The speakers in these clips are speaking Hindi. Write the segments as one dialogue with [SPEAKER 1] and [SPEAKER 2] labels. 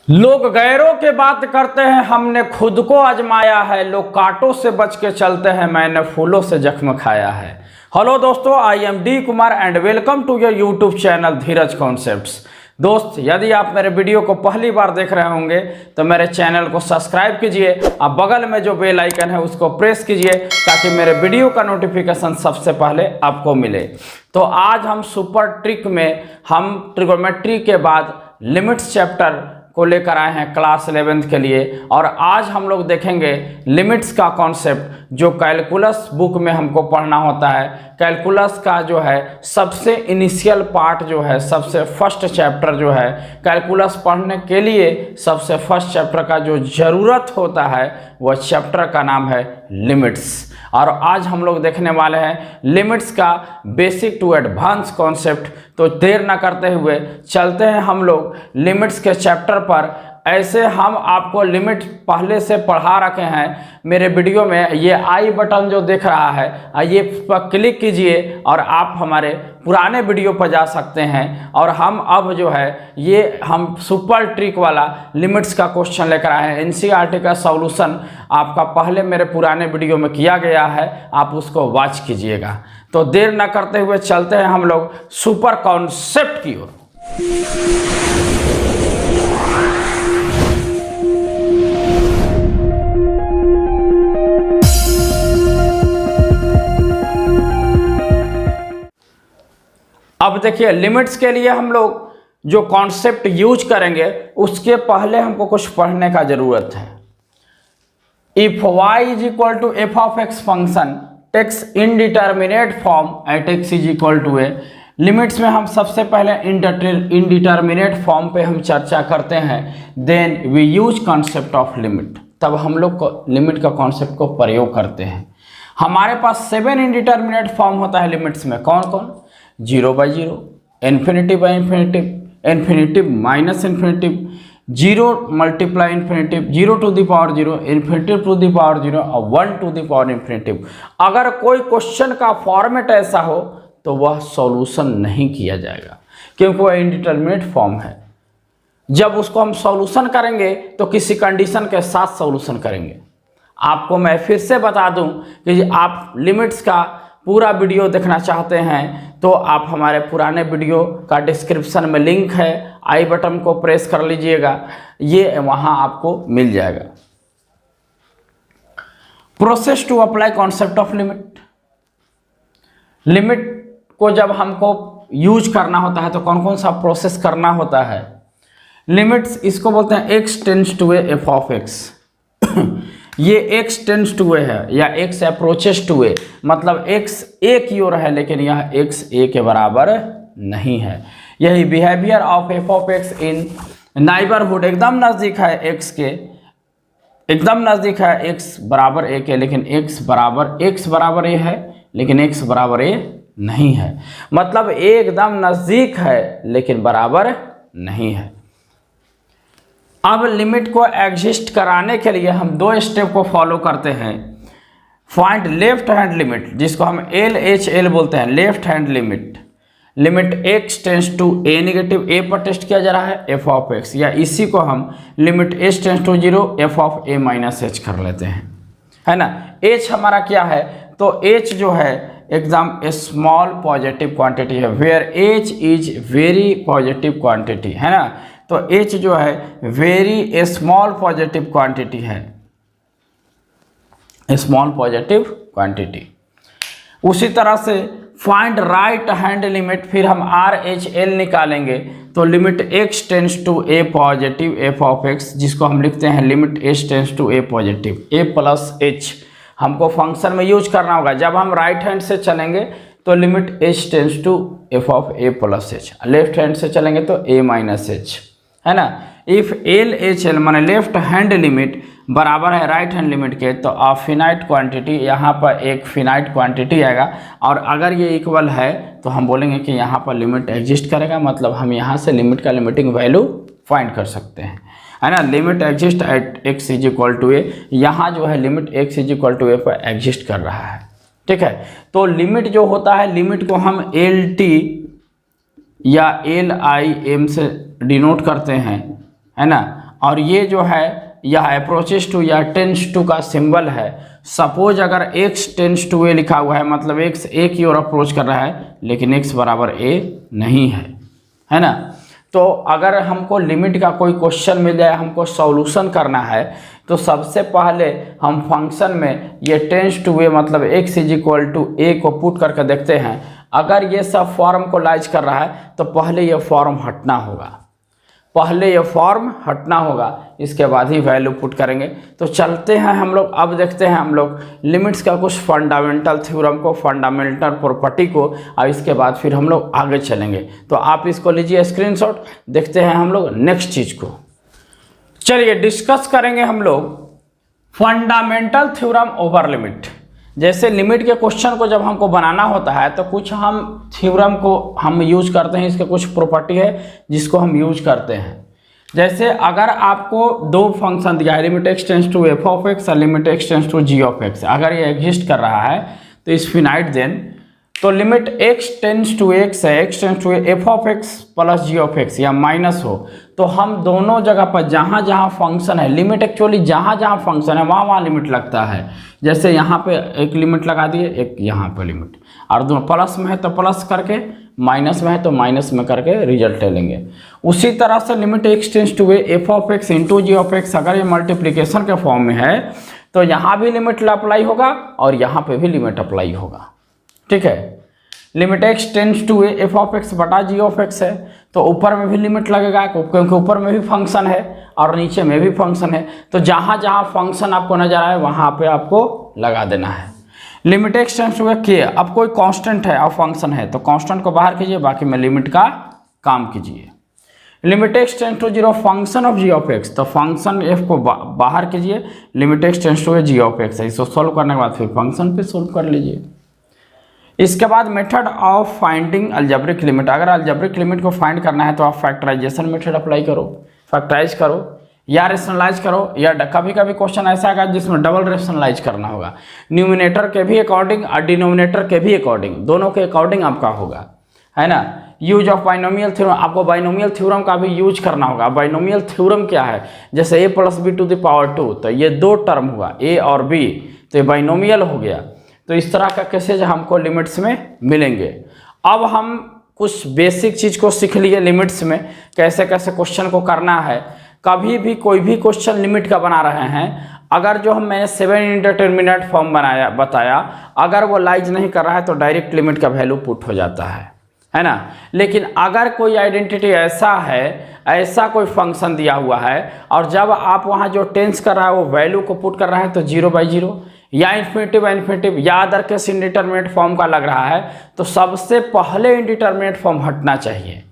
[SPEAKER 1] लोग गैरों के बात करते हैं, हमने खुद को आजमाया है। लोग कांटों से बच के चलते हैं, मैंने फूलों से जख्म खाया है। हेलो दोस्तों, I am D Kumar and welcome to your YouTube channel Dheeraj concepts. दोस्त, यदि आप मेरे वीडियो को पहली बार देख रहे होंगे तो मेरे चैनल को सब्सक्राइब कीजिए और बगल में जो बेल आइकन है उसको प्रेस कीजिए ताकि मेरे वीडियो का नोटिफिकेशन सबसे पहले आपको मिले। तो आज हम सुपर ट्रिक में हम ट्रिगोनोमेट्री के बाद लिमिट्स चैप्टर को लेकर आए हैं क्लास 11th के लिए। और आज हम लोग देखेंगे लिमिट्स का कॉन्सेप्ट जो कैलकुलस बुक में हमको पढ़ना होता है। कैलकुलस का जो है सबसे इनिशियल पार्ट जो है, सबसे फर्स्ट चैप्टर जो है कैलकुलस पढ़ने के लिए, सबसे फर्स्ट चैप्टर का जो ज़रूरत होता है वह चैप्टर का नाम है लिमिट्स। और आज हम लोग देखने वाले हैं लिमिट्स का बेसिक टू एडवांस कॉन्सेप्ट। तो देर ना करते हुए चलते हैं हम लोग लिमिट्स के चैप्टर पर। ऐसे हम आपको लिमिट पहले से पढ़ा रखे हैं मेरे वीडियो में। ये आई बटन जो दिख रहा है, ये पर क्लिक कीजिए और आप हमारे पुराने वीडियो पर जा सकते हैं। और हम अब जो है ये हम सुपर ट्रिक वाला लिमिट्स का क्वेश्चन लेकर आए हैं। एनसीईआरटी का सॉल्यूशन आपका पहले मेरे पुराने वीडियो में किया गया है, आप उसको वॉच कीजिएगा। तो देर न करते हुए चलते हैं हम लोग सुपर कॉन्सेप्ट की ओर। अब देखिए, लिमिट्स के लिए हम लोग जो कॉन्सेप्ट यूज करेंगे उसके पहले हमको कुछ पढ़ने का जरूरत है। If y is equal to F of X function takes indeterminate form at x is equal to A. Limits में हम सबसे पहले इनडिटर्मिनेट फॉर्म पे हम चर्चा करते हैं। Then we use concept of limit, तब हम लोग लिमिट का कॉन्सेप्ट को प्रयोग करते हैं। हमारे पास 7 इनडिटर्मिनेट फॉर्म होता है लिमिट्स में। कौन कौन? 0/0, infinity by infinitive, infinitive minus infinitive, 0 multiply infinitive, 0 to the power 0, infinitive to the power 0 और 1 टू द पावर इन्फिनिटिव। अगर कोई क्वेश्चन का फॉर्मेट ऐसा हो तो वह सॉल्यूशन नहीं किया जाएगा क्योंकि वह इनडिटर्मिनेट फॉर्म है। जब उसको हम सॉल्यूशन करेंगे तो किसी कंडीशन के साथ सॉल्यूशन करेंगे। आपको मैं फिर से बता दूं कि आप लिमिट्स का पूरा वीडियो देखना चाहते हैं तो आप हमारे पुराने वीडियो का डिस्क्रिप्शन में लिंक है, आई बटन को प्रेस कर लीजिएगा, ये वहां आपको मिल जाएगा। Process to apply concept of limit. Limit को जब हमको यूज करना होता है तो कौन कौन सा प्रोसेस करना होता है? लिमिट्स इसको बोलते हैं x tends to a f of x. ये x टेंड्स टू ए है या x अप्रोचेस टू ए, मतलब x a की ओर है लेकिन यह x a के बराबर नहीं है। यही behaviour of F of x in neighbourhood, एकदम नज़दीक है x के, एकदम नज़दीक है x बराबर a के, लेकिन x बराबर a है लेकिन x बराबर a नहीं है। मतलब एकदम नज़दीक है लेकिन बराबर नहीं है। अब लिमिट को एग्जिस्ट कराने के लिए हम 2 स्टेप को फॉलो करते हैं। फाइंड लेफ्ट हैंड लिमिट, जिसको हम LHL बोलते हैं, left hand limit. Limit x tends to a negative, a पर टेस्ट किया जा रहा है f ऑफ x, या इसी को हम limit h tends to 0 f of a minus h कर लेते हैं, है ना। h हमारा क्या है? तो h जो है एकदम स्मॉल पॉजिटिव क्वांटिटी है, where h is very positive quantity, है ना। तो h जो है वेरी स्मॉल पॉजिटिव क्वांटिटी है, स्मॉल पॉजिटिव क्वांटिटी। उसी तरह से फाइंड राइट हैंड लिमिट, फिर हम RHL निकालेंगे तो limit x tends to a positive f of x, जिसको हम लिखते हैं limit h tends to a positive, a plus h हमको फंक्शन में यूज करना होगा। जब हम राइट हैंड से चलेंगे तो limit h tends to f of a plus h, left hand से चलेंगे तो a माइनस h, है ना। इफ LHL माने लेफ्ट हैंड लिमिट बराबर है राइट हैंड लिमिट के, तो फिनाइट क्वांटिटी, यहाँ पर एक फिनाइट क्वांटिटी आएगा। और अगर ये इक्वल है तो हम बोलेंगे कि यहाँ पर लिमिट एग्जिस्ट करेगा, मतलब हम यहाँ से लिमिट का लिमिटिंग वैल्यू फाइंड कर सकते हैं, है ना। Limit exist at x is equal to a, यहाँ जो है limit x is equal to a पर एग्जिस्ट कर रहा है, ठीक है। तो लिमिट जो होता है, लिमिट को हम LT या LIM से डिनोट करते हैं, है ना। और ये जो है यह अप्रोचेस टू या टेंस टू का सिंबल है। सपोज अगर x टेंस टू a लिखा हुआ है, मतलब x a की ओर अप्रोच कर रहा है, लेकिन x बराबर a नहीं है ना। तो अगर हमको लिमिट का कोई क्वेश्चन मिल जाए, हमको सॉल्यूशन करना है, तो सबसे पहले हम फंक्शन में ये टेंस टू a मतलब x इक्वल टू a को पुट करके देखते हैं। अगर ये सब फॉर्म को लाइज कर रहा है तो पहले ये फॉर्म हटना होगा, इसके बाद ही वैल्यू पुट करेंगे। तो चलते हैं हम लोग, अब देखते हैं हम लोग लिमिट्स का कुछ फंडामेंटल थ्योरम को, फंडामेंटल प्रॉपर्टी को, और इसके बाद फिर हम लोग आगे चलेंगे। तो आप इसको लीजिए स्क्रीनशॉट, देखते हैं हम लोग नेक्स्ट चीज़ को। चलिए डिस्कस करेंगे हम लोग फंडामेंटल थ्योरम ओवर लिमिट। जैसे लिमिट के क्वेश्चन को जब हमको बनाना होता है तो कुछ हम थ्योरम को हम यूज करते हैं, इसके कुछ प्रॉपर्टी है जिसको हम यूज करते हैं। जैसे अगर आपको दो फंक्शन दिया है, limit x tends to f of x और limit x tends to g of x, अगर ये एग्जिस्ट कर रहा है तो इस फिनाइट देन, तो limit x tends to x है, x tends to f of x plus g of x या माइनस हो, तो हम दोनों जगह पर जहाँ जहाँ फंक्शन है, लिमिट एक्चुअली जहाँ जहाँ फंक्शन है वहाँ लिमिट लगता है। जैसे यहाँ पे एक लिमिट लगा दिए, एक यहाँ पे लिमिट, और दोनों प्लस में है तो प्लस करके, माइनस में है तो माइनस में करके रिजल्ट ले लेंगे। उसी तरह से limit x tends to f of x into g of x, अगर ये मल्टीप्लिकेशन के फॉर्म में है तो यहाँ भी लिमिट अप्लाई होगा और यहाँ पे भी लिमिट अप्लाई होगा। ठीक है, limit x tends to f of x बटा g ऑफ x है, तो ऊपर में भी लिमिट लगेगा क्योंकि ऊपर में भी फंक्शन है और नीचे में भी फंक्शन है। तो जहाँ जहाँ फंक्शन आपको नजर आए वहाँ पे आपको लगा देना है। Limit x tends to k, अब कोई कांस्टेंट है और फंक्शन है तो कांस्टेंट को बाहर कीजिए, बाकी में लिमिट का काम कीजिए। Limit x tends to 0 function of g of x, तो फंक्शन f को बाहर कीजिए, limit x tends to g of x है, इसको सोल्व करने के बाद फिर फंक्शन पे सोल्व कर लीजिए। इसके बाद method of finding algebraic limit, अगर अलजेब्रिक लिमिट को फाइंड करना है तो आप फैक्टराइजेशन मेथड अप्लाई करो, फैक्टराइज करो या रेशनलाइज करो, या कभी कभी क्वेश्चन ऐसा आएगा जिसमें डबल रेशनलाइज करना होगा, न्यूमिनेटर के भी अकॉर्डिंग और डिनोमिनेटर के भी अकॉर्डिंग, दोनों के अकॉर्डिंग आपका होगा, है ना। यूज ऑफ बाइनोमियल थ्योरम, आपको बाइनोमियल थ्योरम का भी यूज करना होगा। बाइनोमियल थ्योरम क्या है, जैसे a plus b to the power 2, तो ये दो टर्म हुआ a और b, तो ये बाइनोमियल हो गया। तो इस तरह का केसेज हमको लिमिट्स में मिलेंगे। अब हम कुछ बेसिक चीज़ को सीख लिए लिमिट्स में, कैसे कैसे क्वेश्चन को करना है। कभी भी कोई भी क्वेश्चन लिमिट का बना रहे हैं, अगर जो मैंने 7 इंडिटरमिनेट फॉर्म बताया, अगर वो लाइज नहीं कर रहा है तो डायरेक्ट लिमिट का वैल्यू पुट हो जाता है ना। लेकिन अगर कोई आइडेंटिटी ऐसा है, ऐसा कोई फंक्शन दिया हुआ है और जब आप वहाँ जो टेंस कर रहा है वो वैल्यू को पुट कर रहा है तो 0/0 या इन्फिनिटिव या अदर केस इंडिटरमिनेट फॉर्म का लग रहा है, तो सबसे पहले इंडिटरमिनेट फॉर्म हटना चाहिए।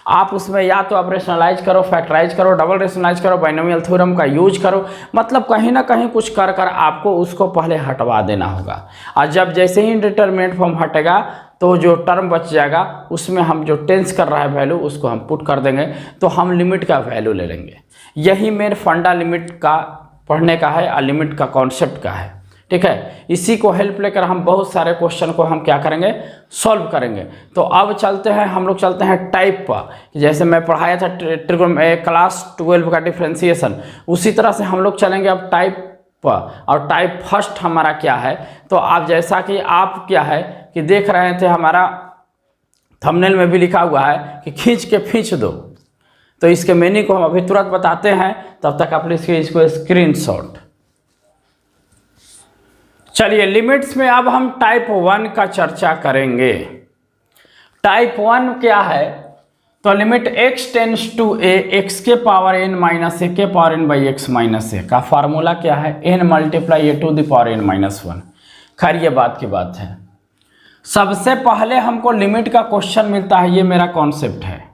[SPEAKER 1] आप उसमें या तो आप रेशनलाइज करो, फैक्टराइज करो, डबल रेशनलाइज करो, बाइनोमियल थ्योरम का यूज करो, मतलब कहीं ना कहीं कुछ कर कर आपको उसको पहले हटवा देना होगा। और जब जैसे ही इंडिटरमिनेट फॉर्म हटेगा तो जो टर्म बच जाएगा उसमें हम जो टेंस कर रहा है वैल्यू उसको हम पुट कर देंगे, तो हम लिमिट का वैल्यू ले लेंगे। यही मेन फंडा लिमिट का पढ़ने का है और लिमिट का कॉन्सेप्ट का है। ठीक है, इसी को हेल्प लेकर हम बहुत सारे क्वेश्चन को हम क्या करेंगे, सॉल्व करेंगे। तो अब चलते हैं, हम लोग चलते हैं टाइप पर। जैसे मैं पढ़ाया था क्लास 12 का डिफ्रेंसिएशन, उसी तरह से हम लोग चलेंगे अब टाइप पर। और टाइप फर्स्ट हमारा क्या है, तो आप जैसा कि आप क्या है कि देख रहे थे, हमारा थंबनेल में भी लिखा हुआ है कि खींच के खींच दो, तो इसके मीनिंग को हम अभी तुरंत बताते हैं, तब तक आप इसको स्क्रीनशॉट। चलिए लिमिट्स में अब हम टाइप 1 का चर्चा करेंगे। टाइप 1 क्या है, तो limit x tends to a x के पावर n माइनस a के power n by x minus a का फार्मूला क्या है, n multiply a to the power n minus 1। खैर ये बात की बात है, सबसे पहले हमको लिमिट का क्वेश्चन मिलता है, ये मेरा कॉन्सेप्ट है,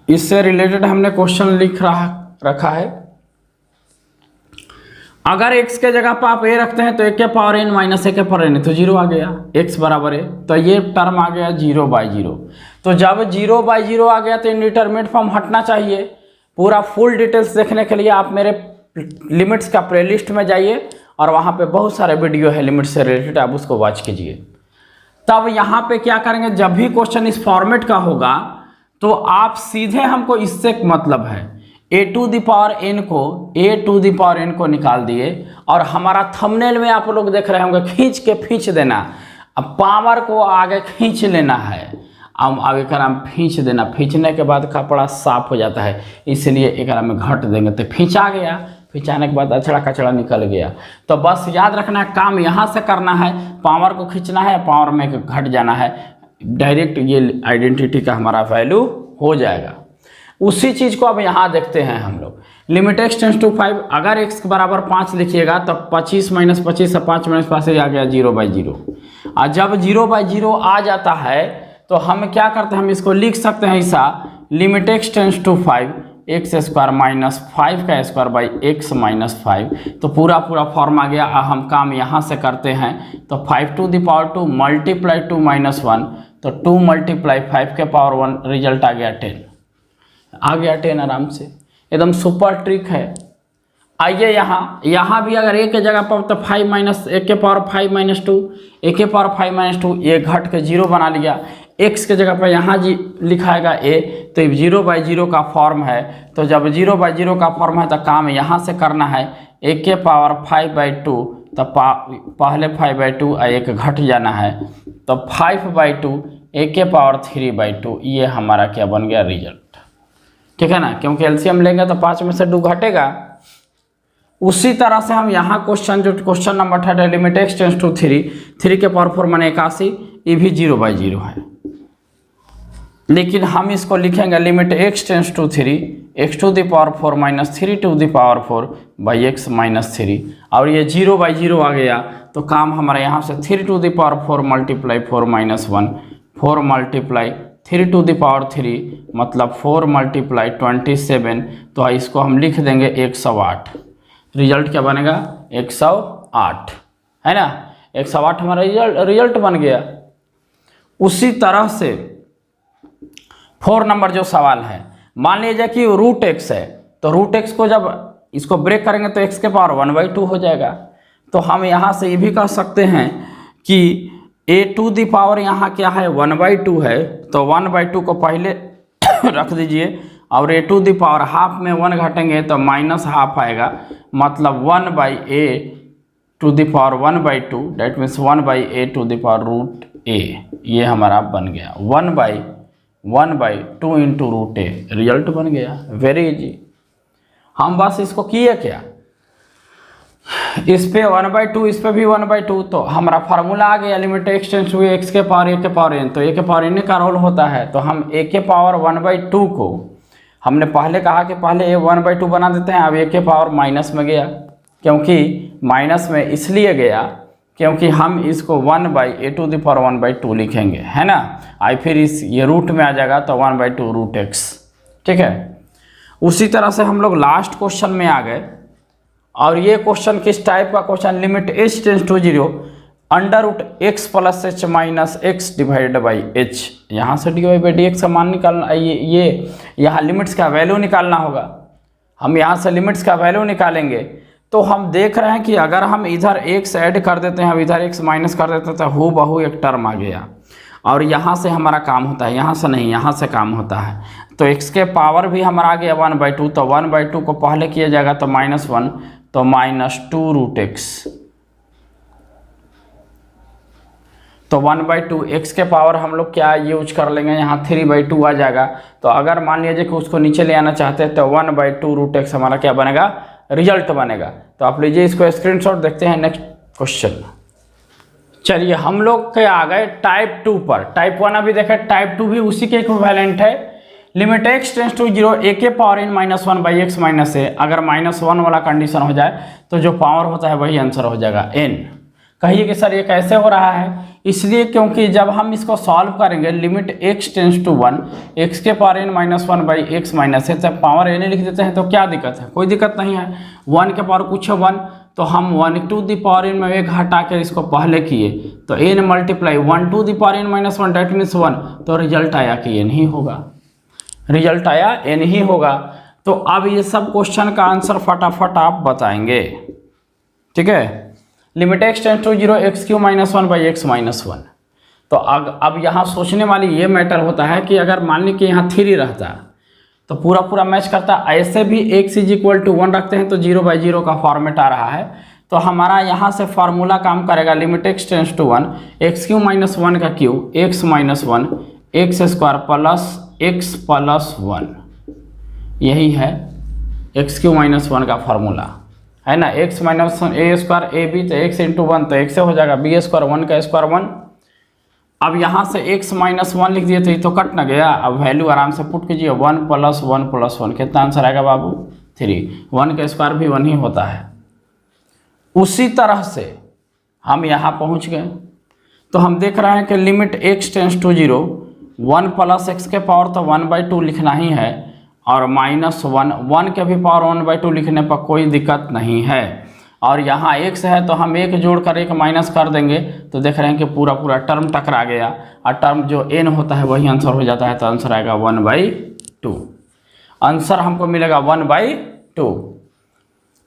[SPEAKER 1] इससे रिलेटेड हमने क्वेश्चन लिख रखा है। अगर x के जगह पर आप a रखते हैं तो a के पावर n माइनस a के पावर n, तो 0 आ गया, x बराबर है, तो ये टर्म आ गया 0/0। तो जब 0/0 आ गया तो इंडिटरमिनेट फॉर्म हटना चाहिए। पूरा फुल डिटेल्स देखने के लिए आप मेरे लिमिट्स का प्लेलिस्ट में जाइए और वहाँ पे बहुत सारे वीडियो है लिमिट से रिलेटेड, आप उसको वॉच कीजिए। तब यहाँ पे क्या करेंगे, जब भी क्वेश्चन इस फॉर्मेट का होगा तो आप सीधे हमको इससे मतलब है a to the power n को निकाल दिए और हमारा थंबनेल में आप लोग देख रहे होंगे खींच देना। अब पावर को आगे खींच लेना है, अब आगे हम खींच देना, खींचने के बाद कपड़ा साफ हो जाता है, इसलिए एक में घट देंगे तो खींचा गया, खींचाने के बाद अछड़ा कचड़ा निकल गया। तो बस याद रखना है काम यहाँ से करना है, पावर को खींचना है, पावर में घट जाना है, डायरेक्ट ये आइडेंटिटी का हमारा वैल्यू हो जाएगा। उसी चीज़ को अब यहाँ देखते हैं हम लोग। लिमिट x टेंस टू 5, अगर x के बराबर 5 लिखिएगा तो 25 माइनस 25 से 5 माइनस 5 से आ गया 0/0। और जब 0/0 आ जाता है तो हम क्या करते हैं, हम इसको लिख सकते हैं ऐसा, limit x tends to 5 x square minus 5 का स्क्वायर बाई x माइनस 5। तो पूरा फॉर्म आ गया। हम काम यहाँ से करते हैं तो 5 to the power 2 multiply 2 minus 1, तो 2 मल्टीप्लाई 5 के पावर 1, रिजल्ट आ गया 10। आ गया 10 आराम से, एकदम सुपर ट्रिक है। आइए यहाँ भी अगर a के जगह पर तो 5 माइनस 1 के पावर 5 माइनस 2, 1 के पावर 5 माइनस 2, ये घट के 0 बना लिया। x के जगह पर यहाँ जी लिखाएगा a, तो 0/0 का फॉर्म है। तो जब 0/0 का फॉर्म है तो काम यहाँ से करना है, 1 के पावर 5/2, तो पहले 5/2 और 1 घट जाना है, तो 5/2 1 के पावर 3/2, ये हमारा क्या बन गया, रिजल्ट। ठीक है ना, क्योंकि एलसीएम लेंगे तो 5 में से 2 घटेगा। उसी तरह से हम यहाँ question number 30, limit x tends to 3 के पावर 4 माने 81, ये भी 0/0 है। लेकिन हम इसको लिखेंगे limit x tends to 3 x to the power 4 minus 3 to the power 4 by x minus 3, और ये 0/0 आ गया। तो काम हमारा यहाँ से 3 to the power 4 multiply 4 minus 1, 4 multiply 3 to the power 3 मतलब 4 मल्टीप्लाई 27, तो इसको हम लिख देंगे 108। रिजल्ट क्या बनेगा, 108, है ना। 108 हमारा रिजल्ट बन गया। उसी तरह से 4 नंबर जो सवाल है, मान लीजिए कि रूट x है, तो रूट x को जब इसको ब्रेक करेंगे तो x के पावर 1/2 हो जाएगा। तो हम यहाँ से ये भी कह सकते हैं कि a टू द पावर यहाँ क्या है, 1/2 है, तो 1/2 को पहले रख दीजिए, और a to the power half में 1 घटेंगे तो माइनस हाफ आएगा, मतलब 1/a to the power 1/2, that means 1/a to the power root a, ये हमारा बन गया 1/2 इंटू रूट a, रिजल्ट बन गया। Very easy. हम बस इसको किए क्या, इस पे 1/2, इस पे भी 1/2, तो हमारा फार्मूला आ गया, limit x tends to x के पावर a के पावर n, तो a के पावर n का रोल होता है। तो हम a के पावर 1/2 को, हमने पहले कहा कि पहले a 1/2 बना देते हैं, अब a के पावर माइनस में गया, क्योंकि माइनस में इसलिए गया क्योंकि हम इसको 1/a टू द पावर 1/2 लिखेंगे, है ना। आई फिर ये रूट में आ जाएगा तो 1/2 रूट x, ठीक है। उसी तरह से हम लोग लास्ट क्वेश्चन में आ गए, और ये क्वेश्चन किस टाइप का question, limit h tends to 0 under root x plus h minus x divided by h। यहाँ से dy/dx का मान निकालना, ये यहाँ लिमिट्स का वैल्यू निकालना होगा। हम यहाँ से लिमिट्स का वैल्यू निकालेंगे तो हम देख रहे हैं कि अगर हम इधर x ऐड कर देते हैं, अब इधर x माइनस कर देते हैं, तो हूबहू एक टर्म आ गया, और यहाँ से हमारा काम होता है, यहाँ से नहीं, यहाँ से काम होता है। तो x के पावर भी हमारा आ गया 1/2, तो 1/2 को पहले किया जाएगा तो -1, तो -2 रूट x, तो 1/2 x के पावर हम लोग क्या यूज कर लेंगे, यहाँ 3/2 आ जाएगा। तो अगर मान लीजिए कि उसको नीचे ले आना चाहते हैं तो 1/2 रूट x हमारा क्या बनेगा, रिजल्ट बनेगा। तो आप लीजिए इसको स्क्रीनशॉट, देखते हैं नेक्स्ट क्वेश्चन। चलिए हम लोग के आ गए टाइप 2 पर। टाइप 1 अभी देखें, टाइप 2 भी उसी के इक्विवेलेंट है। Limit x tends to 0 a के power n minus 1 by x minus a। अगर -1 वाला कंडीशन हो जाए तो जो पावर होता है वही आंसर हो जाएगा n। कहिए कि सर ये कैसे हो रहा है, इसलिए क्योंकि जब हम इसको सॉल्व करेंगे limit x tends to 1 x के power n minus 1 by x minus a, जब पावर n लिख देते हैं तो क्या दिक्कत है, कोई दिक्कत नहीं है। 1 के पावर कुछ है 1, तो हम 1 टू द पावर n में 1 हटा के इसको पहले किए तो n multiply 1 to the power n minus 1, that means 1, तो रिजल्ट आया कि n ही होगा, रिजल्ट आया n ही होगा। तो अब ये सब क्वेश्चन का आंसर फटाफट आप बताएंगे, ठीक है। Limit x tends to 0 x³ minus 1 by x minus 1, तो अब यहाँ सोचने वाली ये मैटर होता है कि अगर मान ली कि यहाँ 3 रहता तो पूरा पूरा मैच करता। ऐसे भी x = 1 रखते हैं तो 0/0 का फॉर्मेट आ रहा है। तो हमारा यहाँ से फार्मूला काम करेगा limit x tends to 1 x³ - 1 का cube x - 1 x² plus x plus 1, यही है x³ - 1 का फार्मूला है ना। x - 1 a² ab तो x × 1 तो x से हो जाएगा b² 1 का स्क्वायर 1। अब यहाँ से x - 1 लिख दिए तो ये तो कट ना गया। अब वैल्यू आराम से पुट कीजिए 1 + 1 + 1 कितना आंसर आएगा बाबू 3। 1 का स्क्वायर भी 1 ही होता है। उसी तरह से हम यहाँ पहुँच गए तो हम देख रहे हैं कि limit x tends to 0 1 + x के पावर तो 1/2 लिखना ही है और -1 के भी पावर 1/2 लिखने पर कोई दिक्कत नहीं है। और यहाँ x है तो हम एक जोड़कर एक माइनस कर देंगे तो देख रहे हैं कि पूरा पूरा टर्म टकरा गया और टर्म जो n होता है वही आंसर हो जाता है। तो आंसर आएगा 1/2। आंसर हमको मिलेगा 1/2।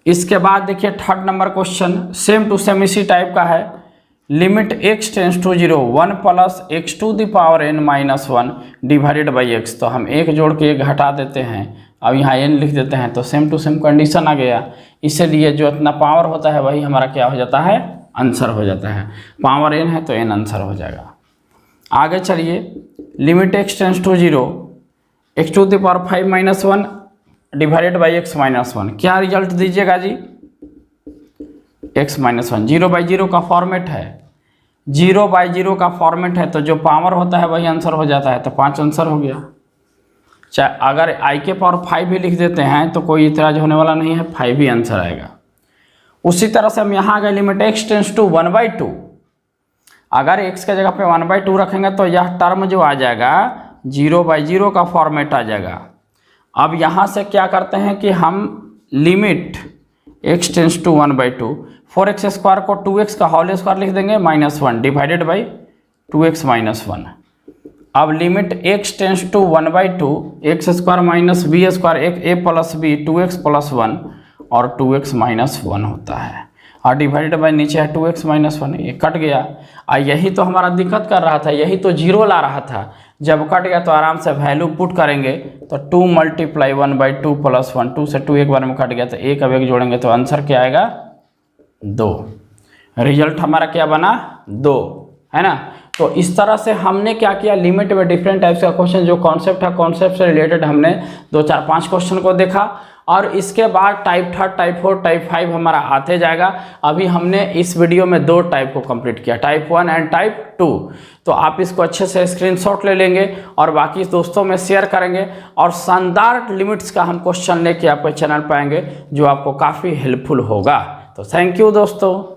[SPEAKER 1] इसके बाद देखिए third number question same to same इसी टाइप का है। Limit x tends to 0 1 + x⁻n - 1 divided by x। तो हम एक जोड़ के एक घटा देते हैं, अब यहाँ n लिख देते हैं तो सेम टू सेम कंडीशन आ गया। इसलिए जो इतना पावर होता है वही हमारा क्या हो जाता है आंसर हो जाता है। पावर n है तो n आंसर हो जाएगा। आगे चलिए limit x tends to 0 x⁵ - 1 divided by x - 1 क्या रिजल्ट दीजिएगा जी x - 1। 0/0 का फॉर्मेट है, 0/0 का फॉर्मेट है तो जो पावर होता है वही आंसर हो जाता है। तो 5 आंसर हो गया। चाहे अगर i के पावर 5 भी लिख देते हैं तो कोई इतराज होने वाला नहीं है, 5 ही आंसर आएगा। उसी तरह से हम यहाँ गए लिमिट x टेंड्स टू 1/2। अगर x के जगह पे 1/2 रखेंगे तो यह टर्म जो आ जाएगा 0/0 का फॉर्मेट आ जाएगा। अब यहाँ से क्या करते हैं कि हम limit x tends to 1/2 4x² को 2x का होल स्क्वायर लिख देंगे -1 डिवाइडेड बाई 2x - 1। अब limit x tends to 1/2 x² - b² एक a + b 2x + 1 और 2x - 1 होता है और डिवाइडेड बाई नीचे है 2x - 1, ये कट गया। यही तो हमारा दिक्कत कर रहा था, यही तो 0 ला रहा था। जब कट गया तो आराम से वैल्यू पुट करेंगे तो 2 × 1/2 + 1 2 से 2 एक बार में कट गया तो एक अब एक जोड़ेंगे तो आंसर क्या आएगा 2। रिजल्ट हमारा क्या बना 2 है ना। तो इस तरह से हमने क्या किया लिमिट में डिफरेंट टाइप्स का क्वेश्चन जो कॉन्सेप्ट है कॉन्सेप्ट से रिलेटेड हमने 2 4 5 क्वेश्चन को देखा और इसके बाद टाइप 3 टाइप 4 टाइप 5 हमारा आते जाएगा। अभी हमने इस वीडियो में 2 टाइप को कंप्लीट किया, टाइप 1 एंड टाइप 2। तो आप इसको अच्छे से स्क्रीनशॉट ले लेंगे और बाकी दोस्तों में शेयर करेंगे और शानदार लिमिट्स का हम क्वेश्चन लेके आपके चैनल पर आएंगे जो आपको काफ़ी हेल्पफुल होगा। तो थैंक यू दोस्तों।